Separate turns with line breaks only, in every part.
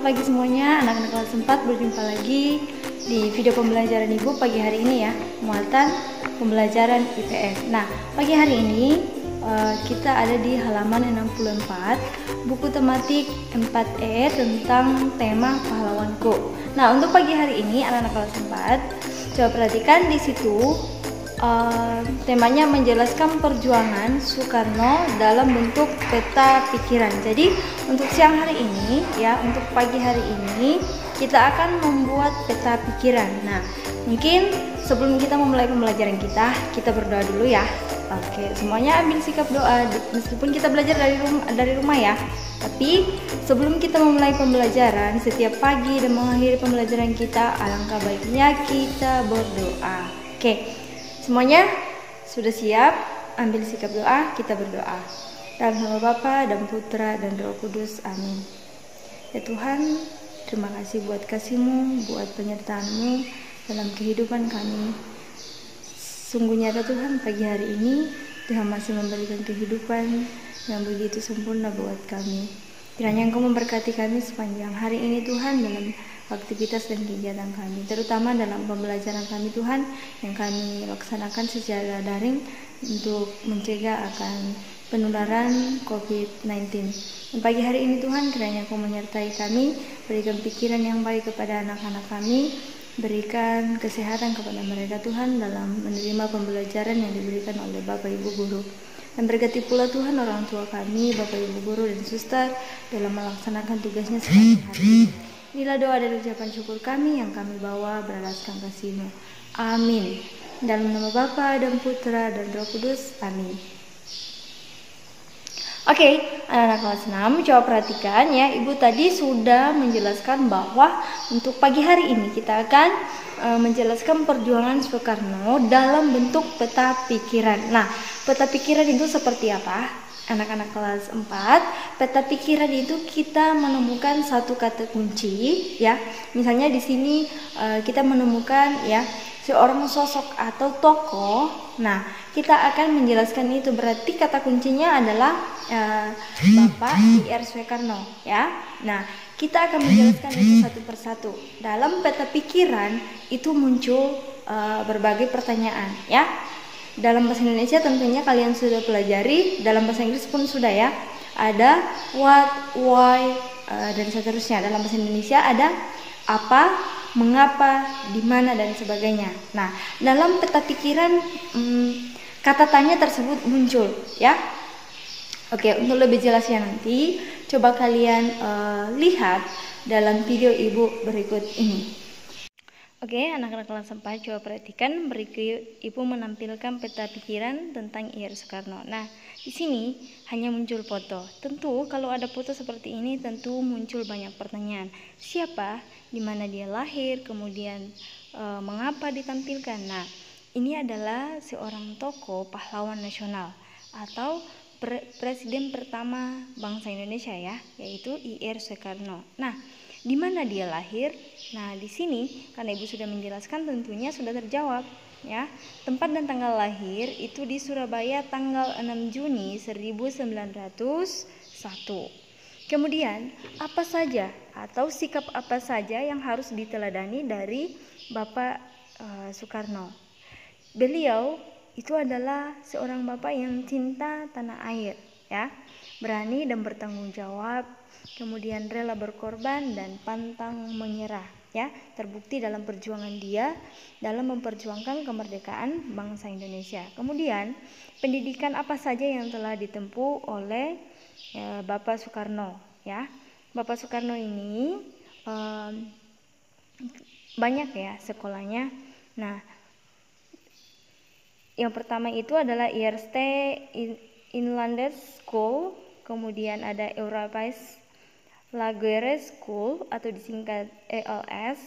pagi semuanya, anak-anak kelas 4 berjumpa lagi di video pembelajaran Ibu pagi hari ini ya, muatan pembelajaran IPS. Nah, pagi hari ini kita ada di halaman 64, buku tematik 4E tentang tema pahlawanku. Nah, untuk pagi hari ini anak-anak kelas 4, coba perhatikan di situ temanya menjelaskan perjuangan Soekarno dalam bentuk peta pikiran. Jadi untuk siang hari ini ya, untuk pagi hari ini kita akan membuat peta pikiran. Nah, mungkin sebelum kita memulai pembelajaran kita berdoa dulu ya. Oke, semuanya ambil sikap doa meskipun kita belajar dari rumah ya. Tapi sebelum kita memulai pembelajaran setiap pagi dan mengakhiri pembelajaran kita, alangkah baiknya kita berdoa. Oke. Semuanya sudah siap? Ambil sikap doa, kita berdoa. Dalam nama Bapa dan Putra dan Roh Kudus, amin. Ya Tuhan, terima kasih buat kasih-Mu, buat penyertaan-Mu dalam kehidupan kami. Sungguh nyata Tuhan, pagi hari ini Tuhan masih memberikan kehidupan yang begitu sempurna buat kami. Kiranya Engkau memberkati kami sepanjang hari ini Tuhan, dalam aktivitas dan kegiatan kami, terutama dalam pembelajaran kami Tuhan yang kami laksanakan secara daring untuk mencegah akan penularan COVID-19. Dan pagi hari ini Tuhan, kiranya Engkau menyertai kami, berikan pikiran yang baik kepada anak-anak kami, berikan kesehatan kepada mereka Tuhan dalam menerima pembelajaran yang diberikan oleh Bapak Ibu Guru. Dan berkati pula Tuhan orang tua kami, Bapak Ibu Guru dan Suster dalam melaksanakan tugasnya sepanjang hari ini. Inilah doa dan ucapan syukur kami yang kami bawa beralaskan kasih-Mu. Amin. Dalam nama Bapa dan Putra dan Roh Kudus. Amin. Oke, anak-anak kelas 6, coba perhatikan ya. Ibu tadi sudah menjelaskan bahwa untuk pagi hari ini kita akan menjelaskan perjuangan Soekarno dalam bentuk peta pikiran. Nah, peta pikiran itu seperti apa? Anak-anak kelas 4, peta pikiran itu kita menemukan satu kata kunci ya. Misalnya di sini kita menemukan ya seorang sosok atau tokoh. Nah, kita akan menjelaskan itu, berarti kata kuncinya adalah Bapak I.R. Soekarno ya. Nah, kita akan menjelaskan itu satu persatu. Dalam peta pikiran itu muncul berbagai pertanyaan ya. Dalam bahasa Indonesia tentunya kalian sudah pelajari, dalam bahasa Inggris pun sudah ya. Ada what, why, dan seterusnya. Dalam bahasa Indonesia ada apa, mengapa, di mana, dan sebagainya. Nah, dalam peta pikiran kata tanya tersebut muncul ya. Oke, untuk lebih jelasnya nanti coba kalian lihat dalam video Ibu berikut ini. Oke, anak-anak kelas 4, coba perhatikan, berikut Ibu menampilkan peta pikiran tentang I.R. Soekarno. Nah, di sini hanya muncul foto. Tentu kalau ada foto seperti ini tentu muncul banyak pertanyaan. Siapa, di mana dia lahir, kemudian mengapa ditampilkan. Nah, ini adalah seorang tokoh pahlawan nasional atau presiden pertama bangsa Indonesia ya, yaitu I.R. Soekarno. Nah, di mana dia lahir? Nah, di sini karena Ibu sudah menjelaskan tentunya sudah terjawab ya. Tempat dan tanggal lahir itu di Surabaya tanggal 6 Juni 1901. Kemudian, apa saja atau sikap apa saja yang harus diteladani dari Bapak Soekarno? Beliau itu adalah seorang bapak yang cinta tanah air ya, berani dan bertanggung jawab, kemudian rela berkorban dan pantang menyerah ya, terbukti dalam perjuangan dia dalam memperjuangkan kemerdekaan bangsa Indonesia. Kemudian pendidikan apa saja yang telah ditempuh oleh Bapak Soekarno ya. Bapak Soekarno ini banyak ya sekolahnya. Nah, yang pertama itu adalah IRST Inlander School, kemudian ada Europais Laguerre School atau disingkat ELS,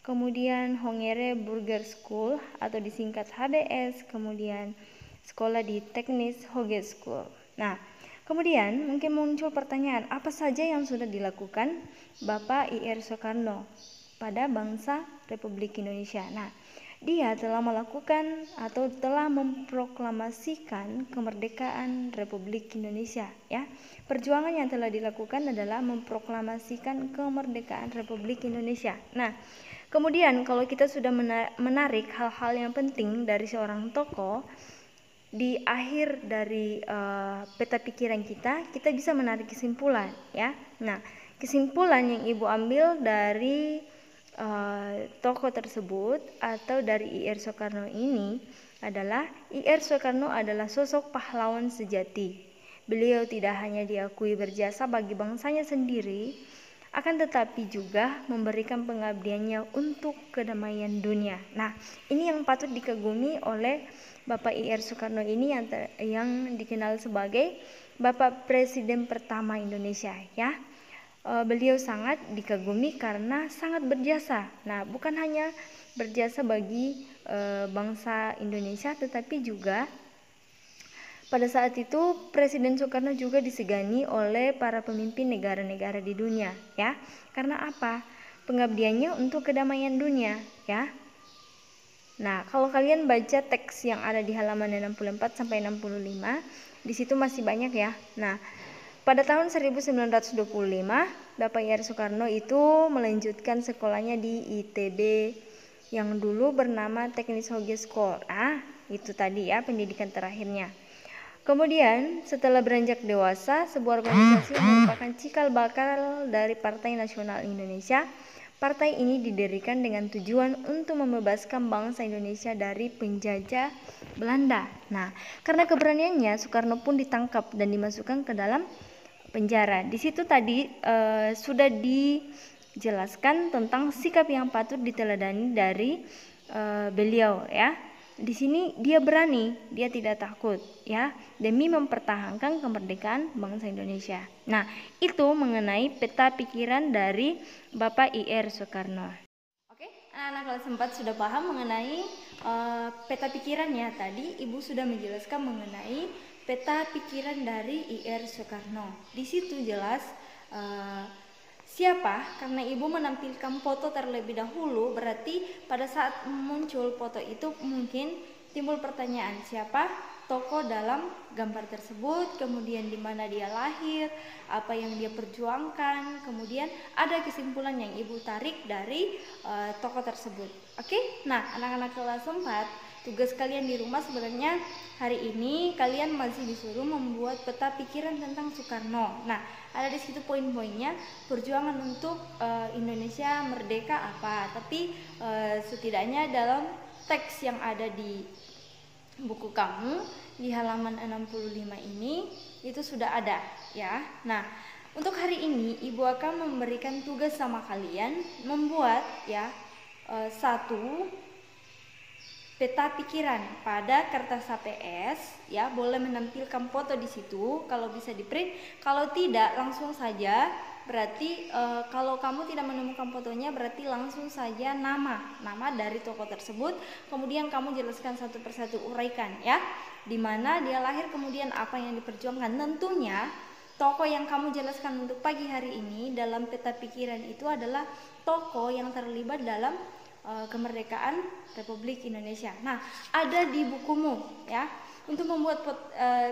kemudian Hongere Burger School atau disingkat HBS, kemudian sekolah di Teknis Hoge School. Nah, kemudian mungkin muncul pertanyaan, apa saja yang sudah dilakukan Bapak I.R. Soekarno pada bangsa Republik Indonesia. Nah, Dia telah melakukan atau telah memproklamasikan kemerdekaan Republik Indonesia, ya. Perjuangan yang telah dilakukan adalah memproklamasikan kemerdekaan Republik Indonesia. Nah, kemudian kalau kita sudah menarik hal-hal yang penting dari seorang tokoh, di akhir dari peta pikiran kita bisa menarik kesimpulan, ya. Nah, kesimpulan yang Ibu ambil dari tokoh tersebut atau dari I.R. Soekarno ini adalah I.R. Soekarno adalah sosok pahlawan sejati. Beliau tidak hanya diakui berjasa bagi bangsanya sendiri, akan tetapi juga memberikan pengabdiannya untuk kedamaian dunia. Nah, ini yang patut dikagumi oleh Bapak I.R. Soekarno ini yang dikenal sebagai Bapak Presiden pertama Indonesia, ya. Beliau sangat dikagumi karena sangat berjasa. Nah, bukan hanya berjasa bagi bangsa Indonesia, tetapi juga pada saat itu Presiden Soekarno juga disegani oleh para pemimpin negara-negara di dunia, ya. Karena apa? Pengabdiannya untuk kedamaian dunia, ya. Nah, kalau kalian baca teks yang ada di halaman 64 sampai 65, di situ masih banyak, ya. Nah, pada tahun 1925, Bapak I.R. Soekarno itu melanjutkan sekolahnya di ITB yang dulu bernama Teknis Hogeschool. Itu tadi ya pendidikan terakhirnya. Kemudian setelah beranjak dewasa, sebuah organisasi yang merupakan cikal bakal dari Partai Nasional Indonesia. Partai ini didirikan dengan tujuan untuk membebaskan bangsa Indonesia dari penjajah Belanda. Nah, karena keberaniannya, Soekarno pun ditangkap dan dimasukkan ke dalam penjara. Di situ tadi sudah dijelaskan tentang sikap yang patut diteladani dari beliau, ya. Di sini dia berani, dia tidak takut, ya, demi mempertahankan kemerdekaan bangsa Indonesia. Nah, itu mengenai peta pikiran dari Bapak I.R. Soekarno. Oke, anak-anak kelas 4 sudah paham mengenai peta pikirannya. Tadi Ibu sudah menjelaskan mengenai peta pikiran dari I.R. Soekarno. Di situ jelas siapa, karena Ibu menampilkan foto terlebih dahulu, berarti pada saat muncul foto itu mungkin timbul pertanyaan, siapa tokoh dalam gambar tersebut, kemudian di mana dia lahir, apa yang dia perjuangkan, kemudian ada kesimpulan yang Ibu tarik dari tokoh tersebut. Oke? Nah, anak-anak kelas 4, tugas kalian di rumah sebenarnya hari ini kalian masih disuruh membuat peta pikiran tentang Soekarno. Nah, ada di situ poin-poinnya, perjuangan untuk Indonesia merdeka apa. Tapi setidaknya dalam teks yang ada di buku kamu di halaman 65 ini itu sudah ada, ya. Nah, untuk hari ini Ibu akan memberikan tugas sama kalian membuat, ya, satu peta pikiran pada kertas HPS, ya, boleh menampilkan foto di situ kalau bisa di print. Kalau tidak langsung saja, berarti kalau kamu tidak menemukan fotonya berarti langsung saja nama dari tokoh tersebut, kemudian kamu jelaskan satu persatu, uraikan, ya, di mana dia lahir, kemudian apa yang diperjuangkan. Tentunya tokoh yang kamu jelaskan untuk pagi hari ini dalam peta pikiran itu adalah tokoh yang terlibat dalam kemerdekaan Republik Indonesia. Nah, ada di bukumu, ya. Untuk membuat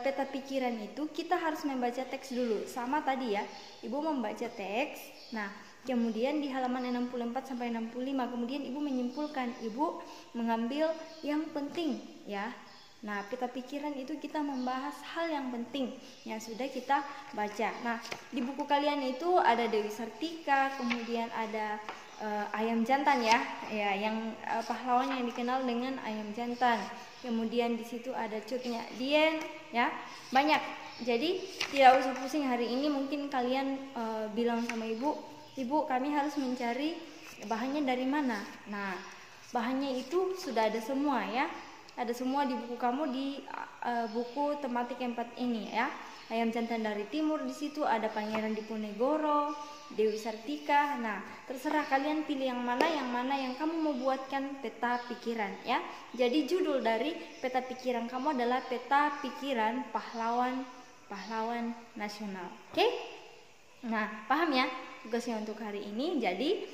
peta pikiran itu kita harus membaca teks dulu. Sama tadi, ya. Ibu membaca teks. Nah, kemudian di halaman 64 sampai 65 kemudian Ibu menyimpulkan, Ibu mengambil yang penting, ya. Nah, peta pikiran itu kita membahas hal yang penting yang sudah kita baca. Nah, di buku kalian itu ada Dewi Sartika, kemudian ada ayam jantan, ya, yang pahlawan yang dikenal dengan ayam jantan. Kemudian di situ ada Cut Nyak Dien, ya, banyak. Jadi tidak usah pusing hari ini. Mungkin kalian bilang sama ibu kami harus mencari bahannya dari mana. Nah, bahannya itu sudah ada semua, ya, ada semua di buku kamu, di buku tematik 4 ini, ya. Ayam jantan dari timur, di situ ada Pangeran Diponegoro, Dewi Sartika. Nah, terserah kalian pilih yang mana yang kamu mau buatkan peta pikiran, ya. Jadi judul dari peta pikiran kamu adalah peta pikiran pahlawan nasional. Oke? Nah, paham, ya, tugasnya untuk hari ini. Jadi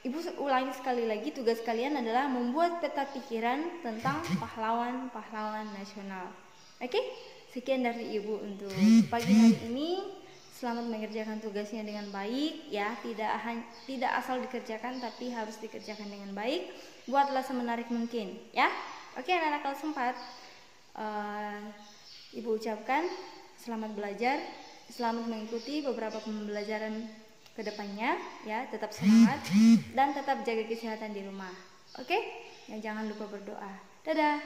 Ibu ulangi sekali lagi, tugas kalian adalah membuat peta pikiran tentang pahlawan-pahlawan nasional. Oke? Sekian dari Ibu untuk pagi hari ini. Selamat mengerjakan tugasnya dengan baik ya. Tidak asal dikerjakan, tapi harus dikerjakan dengan baik. Buatlah semenarik mungkin ya. Oke, anak-anak kelas 4. Ibu ucapkan selamat belajar, selamat mengikuti beberapa pembelajaran kedepannya ya, tetap semangat dan tetap jaga kesehatan di rumah. Oke? Dan jangan lupa berdoa. Dadah.